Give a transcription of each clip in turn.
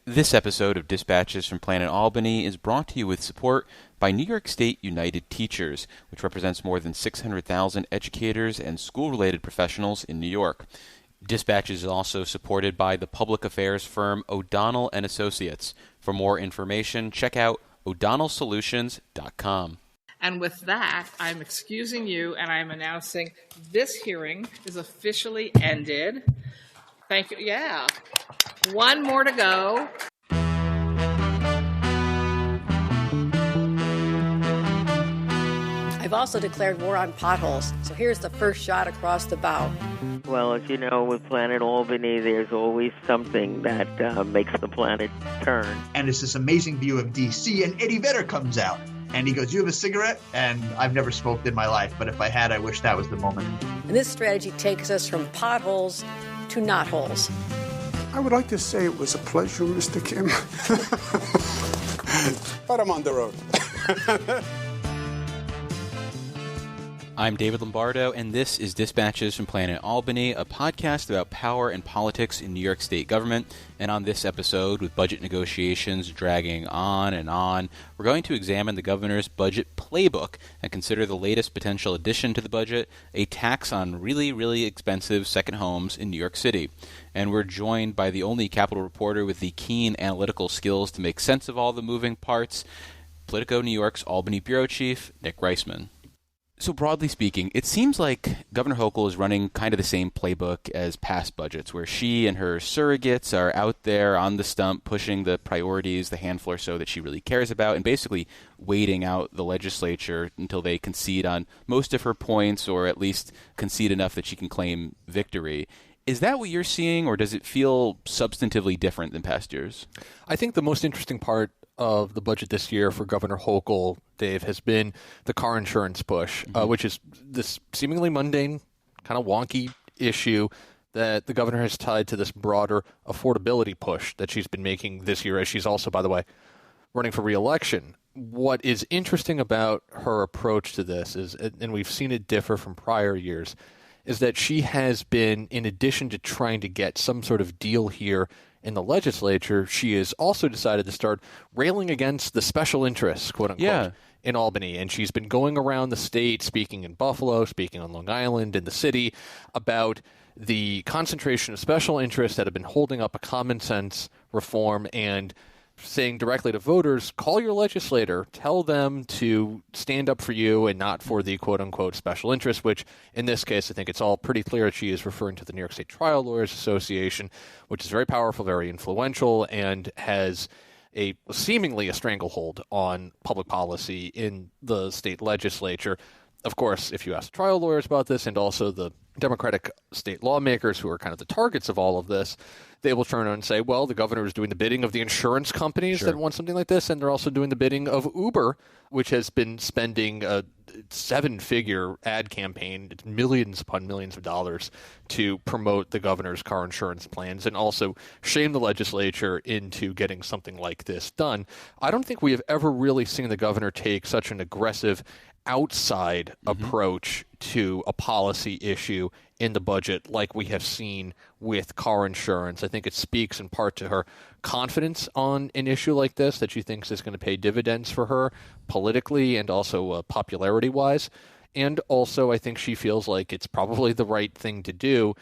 This episode of Dispatches from Planet Albany is brought to you with support by New York State United Teachers, which represents more than 600,000 educators and school-related professionals in New York. Dispatches is also supported by the public affairs firm O'Donnell & Associates. For more information, check out o'donnellsolutions.com. And with that, I'm excusing you and I'm announcing this hearing is officially ended. Thank you. Yeah. One more to go. I've also declared war on potholes, so here's the first shot across the bow. Well, as you know, with Planet Albany, there's always something that makes the planet turn. And it's this amazing view of D.C., and Eddie Vedder comes out. And he goes, "You have a cigarette?" And I've never smoked in my life, but if I had, I wish that was the moment. And this strategy takes us from potholes to knotholes. I would like to say it was a pleasure, Mr. Kim. But I'm on the road. I'm David Lombardo, and this is Dispatches from Planet Albany, a podcast about power and politics in New York State government. And on this episode, with budget negotiations dragging on and on, we're going to examine the governor's budget playbook and consider the latest potential addition to the budget, a tax on really, really expensive second homes in New York City. And we're joined by the only Capitol reporter with the keen analytical skills to make sense of all the moving parts, Politico New York's Albany bureau chief, Nick Reisman. So broadly speaking, it seems like Governor Hochul is running kind of the same playbook as past budgets, where she and her surrogates are out there on the stump pushing the priorities, the handful or so that she really cares about, and basically waiting out the legislature until they concede on most of her points, or at least concede enough that she can claim victory. Is that what you're seeing, or does it feel substantively different than past years? I think the most interesting part of the budget this year for Governor Hochul, Dave, has been the car insurance push, which is this seemingly mundane, kind of wonky issue that the governor has tied to this broader affordability push that she's been making this year, as she's also, by the way, running for re-election. What is interesting about her approach to this is, and we've seen it differ from prior years, is that she has been, in addition to trying to get some sort of deal here in the legislature, she has also decided to start railing against the special interests, quote unquote, in Albany. And she's been going around the state, speaking in Buffalo, speaking on Long Island, in the city, about the concentration of special interests that have been holding up a common sense reform, and saying directly to voters, call your legislator, tell them to stand up for you and not for the quote-unquote special interest, which in this case, I think it's all pretty clear she is referring to the New York State Trial Lawyers Association, which is very powerful, very influential, and has seemingly a stranglehold on public policy in the state legislature. Of course, if you ask trial lawyers about this, and also the Democratic state lawmakers who are kind of the targets of all of this, they will turn around and say, well, the governor is doing the bidding of the insurance companies that want something like this, and they're also doing the bidding of Uber, which has been spending a seven-figure ad campaign, it's millions upon millions of dollars, to promote the governor's car insurance plans and also shame the legislature into getting something like this done. I don't think we have ever really seen the governor take such an aggressive outside approach to a policy issue in the budget like we have seen with car insurance. I think it speaks in part to her confidence on an issue like this that she thinks is going to pay dividends for her politically and also popularity-wise. And also I think she feels like it's probably the right thing to do,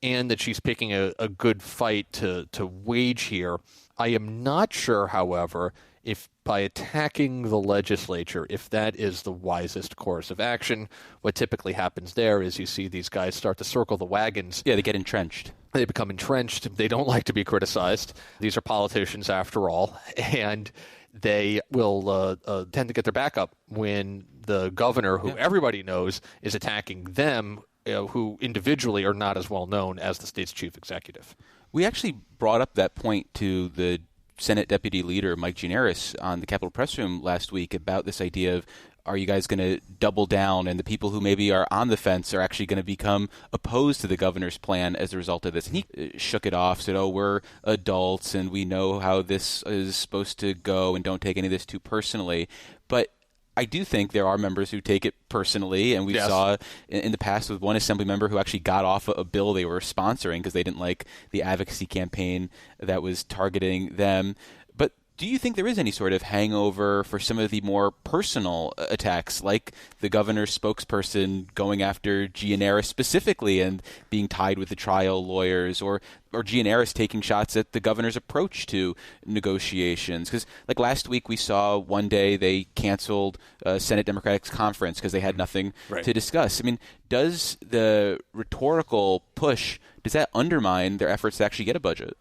and that she's picking a good fight to wage here. I am not sure, however, if by attacking the legislature, if that is the wisest course of action. What typically happens there is you see these guys start to circle the wagons. Yeah, they get entrenched. They become entrenched. They don't like to be criticized. These are politicians after all, and they will tend to get their back up when the governor, who everybody knows is attacking them, who individually are not as well known as the state's chief executive. We actually brought up that point to the Senate Deputy Leader Mike Gianaris on the Capitol Press Room last week about this idea of, are you guys going to double down, and the people who maybe are on the fence are actually going to become opposed to the governor's plan as a result of this? And he shook it off, said, we're adults and we know how this is supposed to go and don't take any of this too personally. But I do think there are members who take it personally, and we saw in the past with one assembly member who actually got off a bill they were sponsoring because they didn't like the advocacy campaign that was targeting them. But do you think there is any sort of hangover for some of the more personal attacks, like the governor's spokesperson going after Gianaris specifically and being tied with the trial lawyers, or Gianaris taking shots at the governor's approach to negotiations? Because like last week we saw one day they canceled Senate Democrats conference because they had nothing to discuss. I mean, does the rhetorical push, does that undermine their efforts to actually get a budget?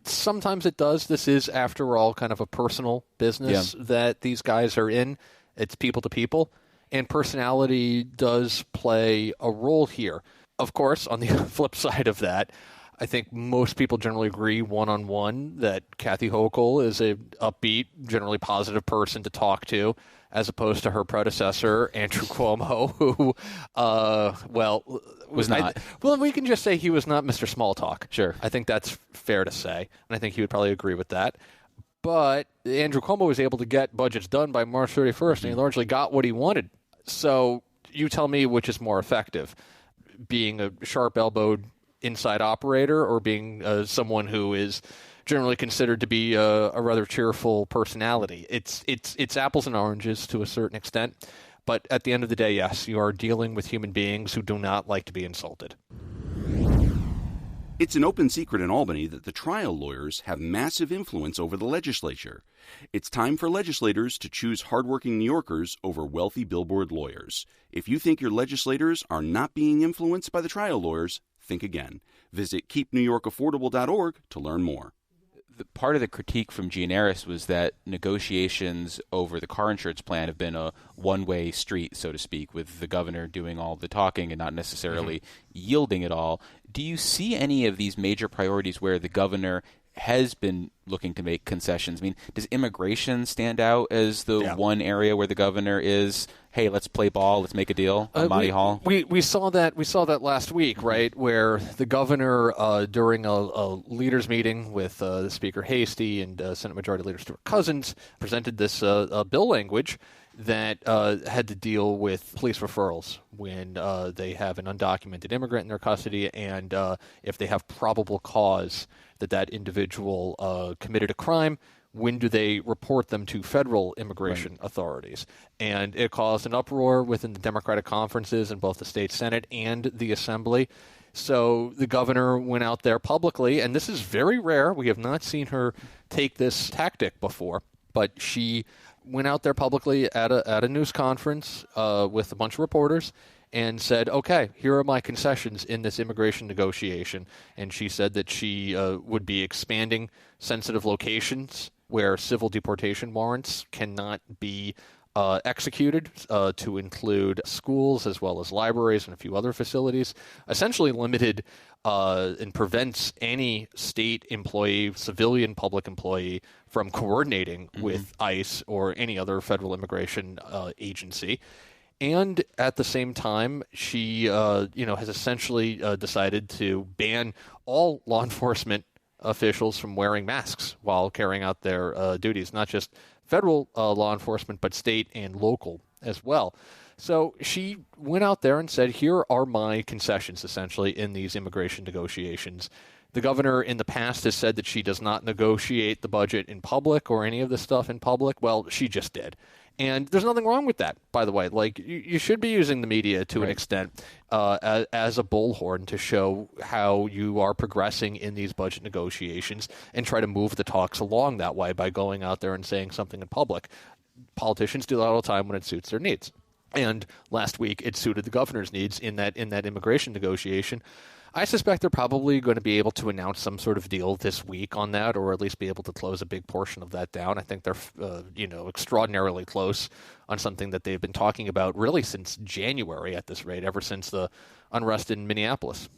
Sometimes it does. This is, after all, kind of a personal business that these guys are in. It's people to people, and personality does play a role here. Of course, on the flip side of that, I think most people generally agree one-on-one that Kathy Hochul is a upbeat, generally positive person to talk to, as opposed to her predecessor, Andrew Cuomo, who, was not. We can just say he was not Mr. Small Talk. Sure. I think that's fair to say, and I think he would probably agree with that. But Andrew Cuomo was able to get budgets done by March 31st, and he largely got what he wanted. So you tell me which is more effective, being a sharp-elbowed inside operator or being someone who is generally considered to be a rather cheerful personality. It's apples and oranges to a certain extent, but at the end of the day, yes, you are dealing with human beings who do not like to be insulted. It's an open secret in Albany that the trial lawyers have massive influence over the legislature. It's time for legislators to choose hardworking New Yorkers over wealthy billboard lawyers. If you think your legislators are not being influenced by the trial lawyers, think again. Visit keepnewyorkaffordable.org to learn more. Part of the critique from Gianaris was that negotiations over the car insurance plan have been a one-way street, so to speak, with the governor doing all the talking and not necessarily yielding it all. Do you see any of these major priorities where the governor has been looking to make concessions? I mean, does immigration stand out as the one area where the governor is, hey, let's play ball, let's make a deal on Monty Hall? We saw that last week, right, where the governor, during a leaders meeting with the Speaker Hastie and Senate Majority Leader Stuart Cousins, presented this bill language that had to deal with police referrals when they have an undocumented immigrant in their custody, and if they have probable cause that individual committed a crime, when do they report them to federal immigration authorities? And it caused an uproar within the Democratic conferences in both the state Senate and the Assembly. So the governor went out there publicly, and this is very rare. We have not seen her take this tactic before, but she went out there publicly at a news conference with a bunch of reporters and said, okay, here are my concessions in this immigration negotiation. And she said that she would be expanding sensitive locations where civil deportation warrants cannot be executed to include schools as well as libraries and a few other facilities, essentially limited and prevents any state employee, civilian public employee, from coordinating with ICE or any other federal immigration agency. And at the same time, she has essentially decided to ban all law enforcement officials from wearing masks while carrying out their duties, not just federal law enforcement, but state and local as well. So she went out there and said, here are my concessions, essentially, in these immigration negotiations. The governor in the past has said that she does not negotiate the budget in public or any of this stuff in public. Well, she just did. And there's nothing wrong with that, by the way. Like, you should be using the media to an extent as a bullhorn to show how you are progressing in these budget negotiations and try to move the talks along that way by going out there and saying something in public. Politicians do that all the time when it suits their needs. And last week, it suited the governor's needs in that immigration negotiation. I suspect they're probably going to be able to announce some sort of deal this week on that, or at least be able to close a big portion of that down. I think they're, extraordinarily close on something that they've been talking about really since January at this rate, ever since the unrest in Minneapolis.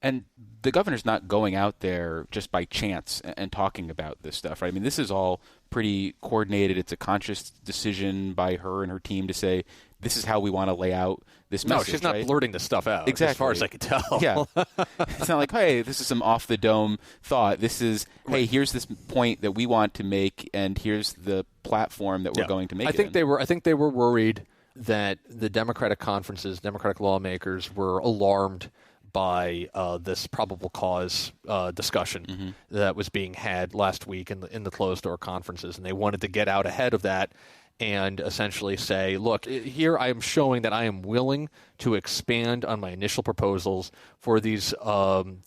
And the governor's not going out there just by chance and talking about this stuff, right? I mean, this is all pretty coordinated. It's a conscious decision by her and her team to say, this is how we want to lay out this message. No, she's not blurting this stuff out, exactly, as far as I can tell. Yeah. It's not like, hey, this is some off-the-dome thought. This is, hey, here's this point that we want to make, and here's the platform that we're going to make. I think they were worried that the Democratic conferences, Democratic lawmakers, were alarmed by this probable cause discussion that was being had last week in the closed door conferences, and they wanted to get out ahead of that and essentially say, look, here I am showing that I am willing to expand on my initial proposals for these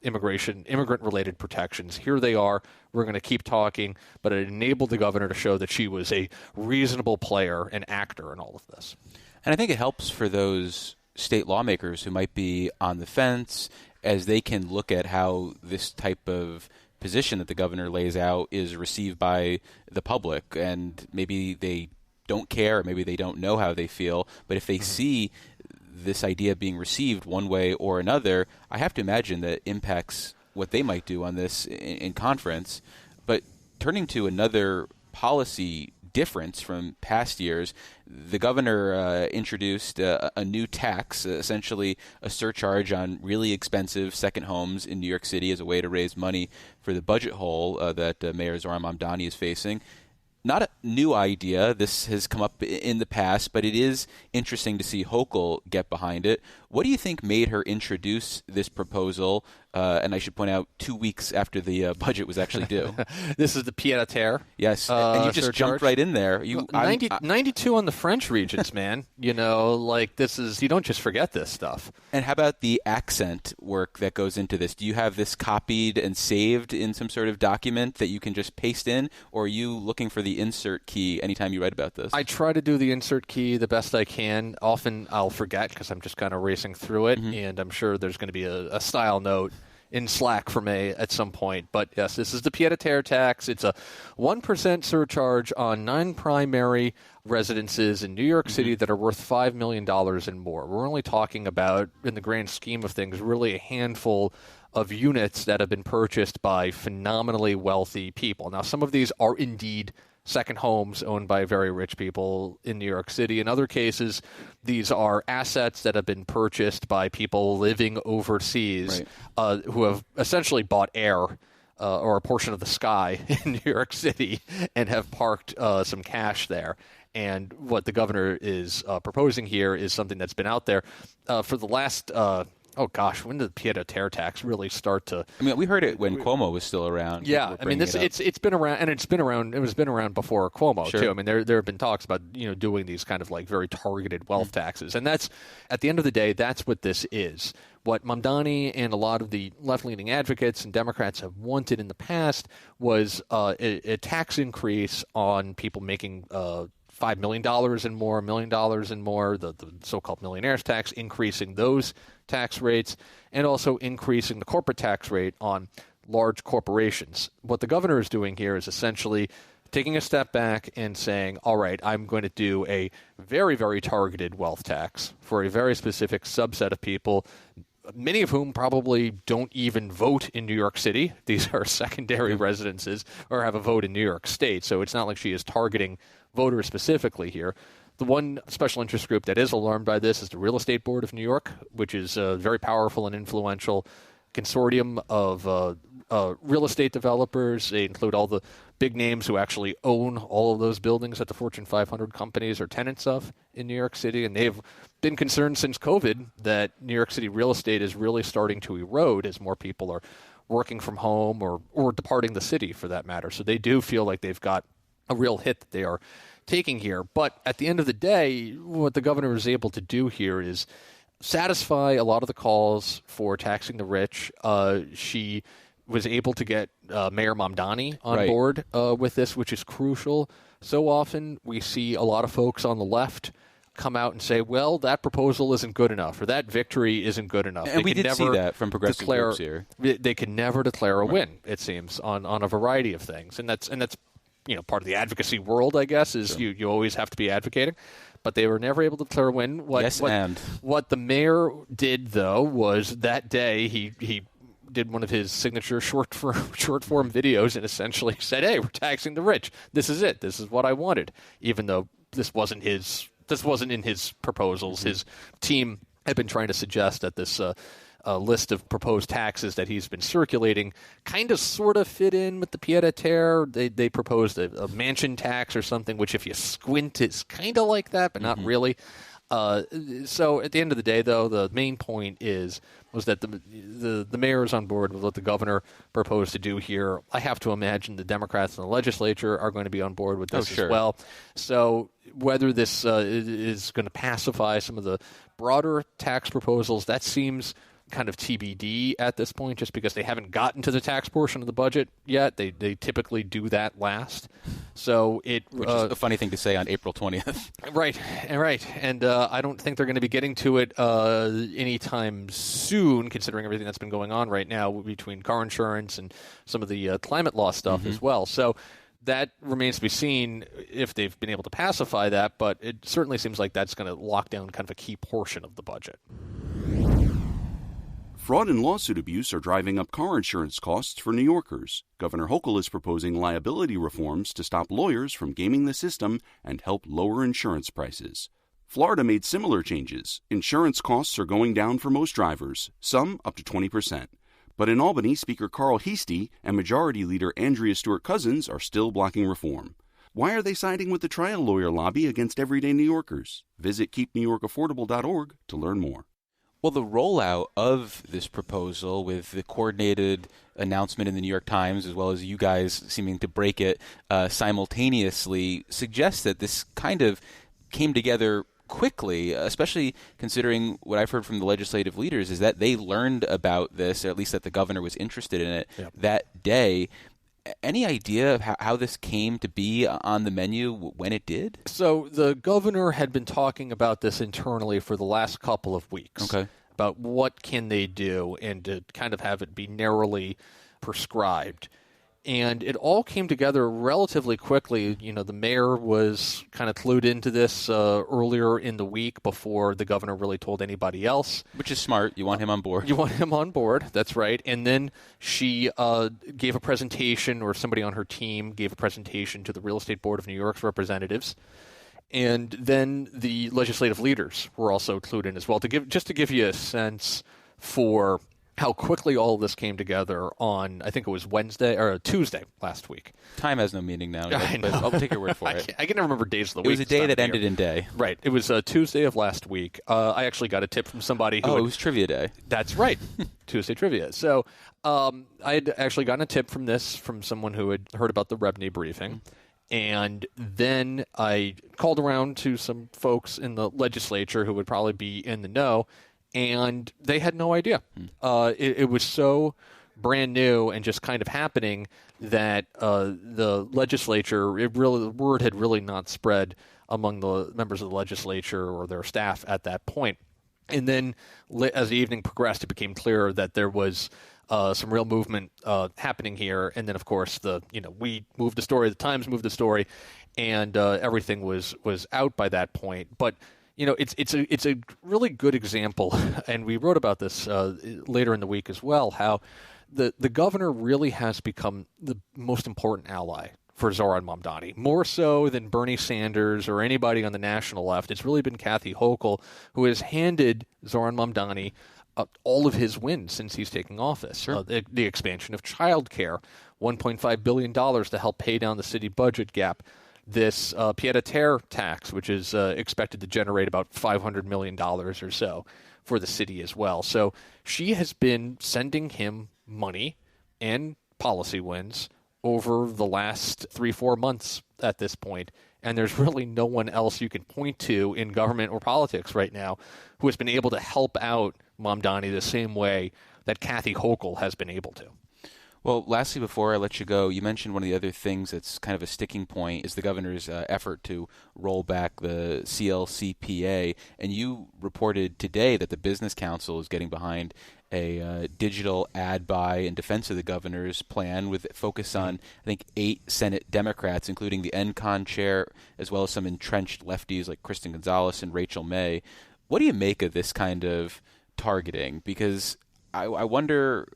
immigrant-related protections. Here they are. We're going to keep talking, but it enabled the governor to show that she was a reasonable player and actor in all of this. And I think it helps for those state lawmakers who might be on the fence, as they can look at how this type of position that the governor lays out is received by the public, and maybe they don't care, or maybe they don't know how they feel, but if they see this idea being received one way or another, I have to imagine that impacts what they might do on this in conference. But turning to another policy difference from past years, the governor introduced a new tax, essentially a surcharge on really expensive second homes in New York City as a way to raise money for the budget hole that Mayor Zohran Mamdani is facing. Not a new idea. This has come up in the past, but it is interesting to see Hochul get behind it. What do you think made her introduce this proposal? And I should point out, 2 weeks after the budget was actually due. This is the pied-à-terre. Yes, and you just jumped right in there. 92 on the French regions, man. You don't just forget this stuff. And how about the accent work that goes into this? Do you have this copied and saved in some sort of document that you can just paste in, or are you looking for the insert key anytime you write about this? I try to do the insert key the best I can. Often I'll forget because I'm just kind of racing through it, and I'm sure there's going to be a style note in Slack for me at some point. But yes, this is the pied-à-terre tax. It's a 1% surcharge on 9 primary residences in New York City that are worth $5 million and more. We're only talking about, in the grand scheme of things, really a handful of units that have been purchased by phenomenally wealthy people. Now, some of these are indeed second homes owned by very rich people in New York City. In other cases, these are assets that have been purchased by people living overseas, who have essentially bought air or a portion of the sky in New York City and have parked some cash there. And what the governor is proposing here is something that's been out there for the last when did the pied-à-terre tax really start to? I mean, we heard it when Cuomo was still around. Yeah, I mean, it's been around, and it's been around. It was been around before Cuomo too. I mean, there have been talks about doing these kind of like very targeted wealth taxes, and that's at the end of the day, that's what this is. What Mamdani and a lot of the left-leaning advocates and Democrats have wanted in the past was a tax increase on people making $5 million and more, $1 million and more, the so-called millionaires tax, increasing those tax rates, and also increasing the corporate tax rate on large corporations. What the governor is doing here is essentially taking a step back and saying, all right, I'm going to do a very, very targeted wealth tax for a very specific subset of people, many of whom probably don't even vote in New York City. These are secondary residences or have a vote in New York State. So it's not like she is targeting voters specifically here. The one special interest group that is alarmed by this is the Real Estate Board of New York, which is a very powerful and influential consortium of real estate developers. They include all the big names who actually own all of those buildings that the Fortune 500 companies are tenants of in New York City. And they've been concerned since COVID that New York City real estate is really starting to erode as more people are working from home or departing the city for that matter. So they do feel like they've got a real hit that they are taking here. But at the end of the day, what the governor is able to do here is satisfy a lot of the calls for taxing the rich. She was able to get Mayor Mamdani on board with this, which is crucial. So often we see a lot of folks on the left come out and say, well, that proposal isn't good enough, or that victory isn't good enough. And we did see that from progressive groups here. They can never declare a win, it seems, on a variety of things. And that's part of the advocacy world, I guess, is you always have to be advocating. But they were never able to declare a win. What the mayor did, though, was that day he did one of his signature short form videos and essentially said, hey, we're taxing the rich. This is it. This is what I wanted. Even though this wasn't in his proposals. His team had been trying to suggest that this list of proposed taxes that he's been circulating kind of sort of fit in with the pied-à-terre. They proposed a mansion tax or something, which if you squint, it's kind of like that, but not really. So at the end of the day, though, the main point was that the mayor is on board with what the governor proposed to do here. I have to imagine the Democrats in the legislature are going to be on board with this as well. So whether this is going to pacify some of the broader tax proposals, that seems kind of TBD at this point, just because they haven't gotten to the tax portion of the budget yet. They typically do that last. So which is a funny thing to say on April 20th. Right. And I don't think they're going to be getting to it anytime soon, considering everything that's been going on right now between car insurance and some of the climate law stuff as well. So that remains to be seen if they've been able to pacify that, but it certainly seems like that's going to lock down kind of a key portion of the budget. Fraud and lawsuit abuse are driving up car insurance costs for New Yorkers. Governor Hochul is proposing liability reforms to stop lawyers from gaming the system and help lower insurance prices. Florida made similar changes. Insurance costs are going down for most drivers, some up to 20%. But in Albany, Speaker Carl Heastie and Majority Leader Andrea Stewart-Cousins are still blocking reform. Why are they siding with the trial lawyer lobby against everyday New Yorkers? Visit keepnewyorkaffordable.org to learn more. Well, the rollout of this proposal with the coordinated announcement in the New York Times, as well as you guys seeming to break it simultaneously, suggests that this kind of came together quickly, especially considering what I've heard from the legislative leaders is that they learned about this, or at least that the governor was interested in it that day. Any idea of how this came to be on the menu when it did? So the governor had been talking about this internally for the last couple of weeks. Okay. About what can they do and to kind of have it be narrowly prescribed. And it all came together relatively quickly. You know, the mayor was kind of clued into this earlier in the week before the governor really told anybody else. Which is smart. You want him on board. You want him on board. That's right. And then she gave a presentation, or somebody on her team gave a presentation to the Real Estate Board of New York's representatives. And then the legislative leaders were also clued in as well. To give you a sense for how quickly all of this came together on, I think it was Tuesday last week. Time has no meaning now, I know. but I'll take your word for it. I can never remember days of the week. It was a day that ended in day. Right. It was Tuesday of last week. I actually got a tip from somebody who... it was trivia day. That's right. Tuesday trivia. So I had actually gotten a tip from someone who had heard about the Rebney briefing. And then I called around to some folks in the legislature who would probably be in the know, and they had no idea. It was so brand new and just kind of happening that the legislature, the word had really not spread among the members of the legislature or their staff at that point. And then as the evening progressed, it became clear that there was some real movement happening here. And then, of course, we moved the story, the Times moved the story, and everything was out by that point. But it's a really good example, and we wrote about this later in the week as well, how the governor really has become the most important ally for Zohran Mamdani, more so than Bernie Sanders or anybody on the national left. It's really been Kathy Hochul who has handed Zohran Mamdani all of his wins since he's taking office. Sure. The expansion of child care, $1.5 billion to help pay down the city budget gap. This pied-à-terre tax, which is expected to generate about $500 million or so for the city as well. So she has been sending him money and policy wins over the last 3-4 months at this point. And there's really no one else you can point to in government or politics right now who has been able to help out Mamdani the same way that Kathy Hochul has been able to. Well, lastly, before I let you go, you mentioned one of the other things that's kind of a sticking point is the governor's effort to roll back the CLCPA. And you reported today that the Business Council is getting behind a digital ad buy in defense of the governor's plan with focus on, I think, 8 Senate Democrats, including the NCON chair, as well as some entrenched lefties like Kristen Gonzalez and Rachel May. What do you make of this kind of targeting? Because I wonder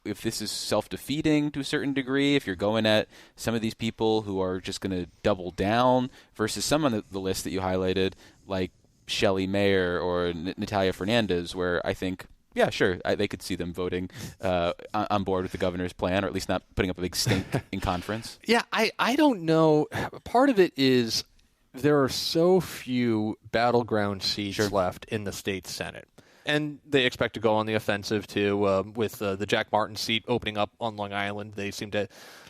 if this is self-defeating to a certain degree, if you're going at some of these people who are just going to double down versus some on the list that you highlighted, like Shelley Mayer or Natalia Fernandez, where I think Yeah, sure. They could see them voting on board with the governor's plan, or at least not putting up a big stink in conference. Yeah, I don't know. Part of it is there are so few battleground seats left in the state Senate. And they expect to go on the offensive, too, with the Jack Martin seat opening up on Long Island. They seem to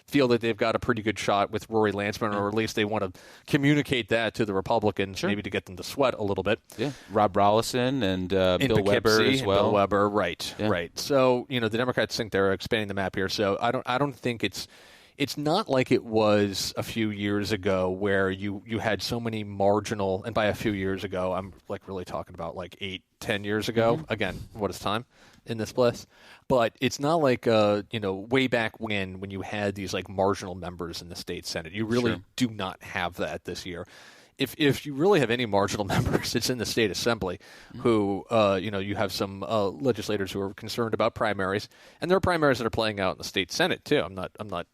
feel that they've got a pretty good shot with Rory Lansman, or at least they want to communicate that to the Republicans, maybe to get them to sweat a little bit. Yeah, Rob Rollison and Bill Weber as well. Bill Weber, right. So, the Democrats think they're expanding the map here. So I don't think it's not like it was a few years ago where you had so many marginal, and by a few years ago, I'm like really talking about like 8-10 years ago. Again, what is time in this place? But it's not like, way back when you had these like marginal members in the state Senate. You really do not have that this year. If you really have any marginal members, it's in the state assembly who, you have some legislators who are concerned about primaries, and there are primaries that are playing out in the state Senate too. I'm not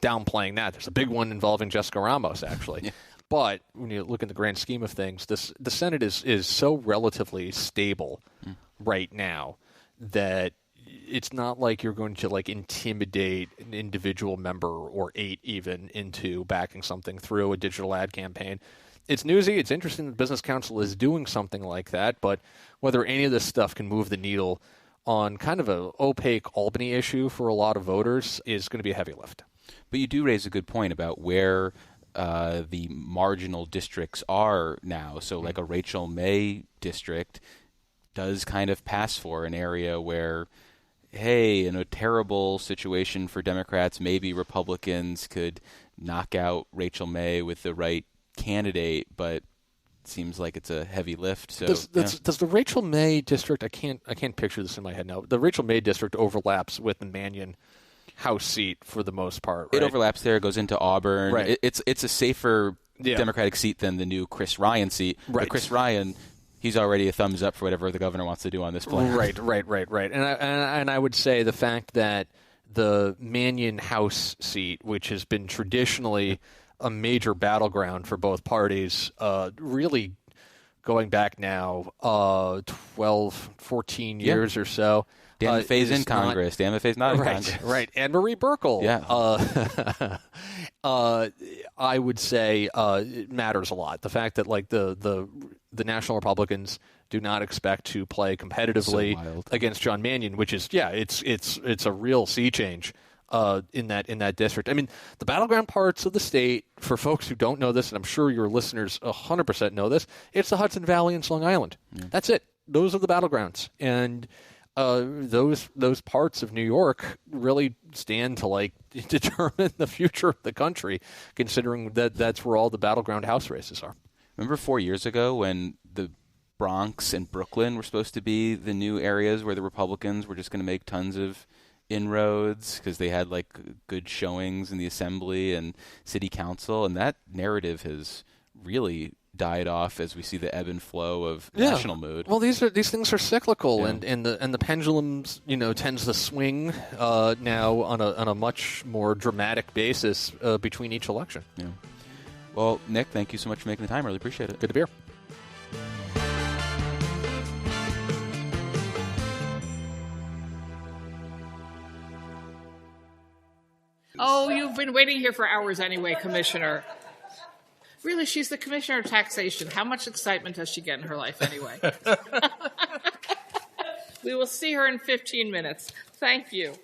downplaying that. There's a big one involving Jessica Ramos, actually. But when you look in the grand scheme of things, the Senate is so relatively stable right now that it's not like you're going to like intimidate an individual member or 8 even into backing something through a digital ad campaign. It's newsy. It's interesting that the Business Council is doing something like that, but whether any of this stuff can move the needle on kind of an opaque Albany issue for a lot of voters is going to be a heavy lift. But you do raise a good point about where the marginal districts are now. So like a Rachel May district does kind of pass for an area where, hey, in a terrible situation for Democrats, maybe Republicans could knock out Rachel May with the right candidate, but it seems like it's a heavy lift. So does the Rachel May district, I can't picture this in my head now, the Rachel May district overlaps with the Mannion House seat for the most part, right? It overlaps there, goes into Auburn. Right. It's a safer Democratic seat than the new Chris Ryan seat. Right. But Chris Ryan, he's already a thumbs up for whatever the governor wants to do on this plan. Right. And I would say the fact that the Mannion House seat, which has been traditionally a major battleground for both parties, really going back now 12, 14 years or so. Dan Maffei's in Congress. Dan Maffei's not in Congress. Right. Anne-Marie Burkle. Yeah. I would say it matters a lot. The fact that like the National Republicans do not expect to play competitively against John Mannion, which is it's a real sea change in that district. I mean, the battleground parts of the state, for folks who don't know this, and I'm sure your listeners 100% know this, it's the Hudson Valley and Long Island. Yeah. That's it. Those are the battlegrounds. And those parts of New York really stand to like determine the future of the country, considering that that's where all the battleground House races are. Remember 4 years ago when the Bronx and Brooklyn were supposed to be the new areas where the Republicans were just going to make tons of inroads because they had like good showings in the assembly and city council, and that narrative has really died off as we see the ebb and flow of national mood. Well, these things are cyclical, and the pendulums tends to swing now on a much more dramatic basis between each election. Yeah. Well, Nick, thank you so much for making the time. Really appreciate it. Good to be here. Oh, you've been waiting here for hours anyway, Commissioner. Really, she's the Commissioner of Taxation. How much excitement does she get in her life anyway? We will see her in 15 minutes. Thank you.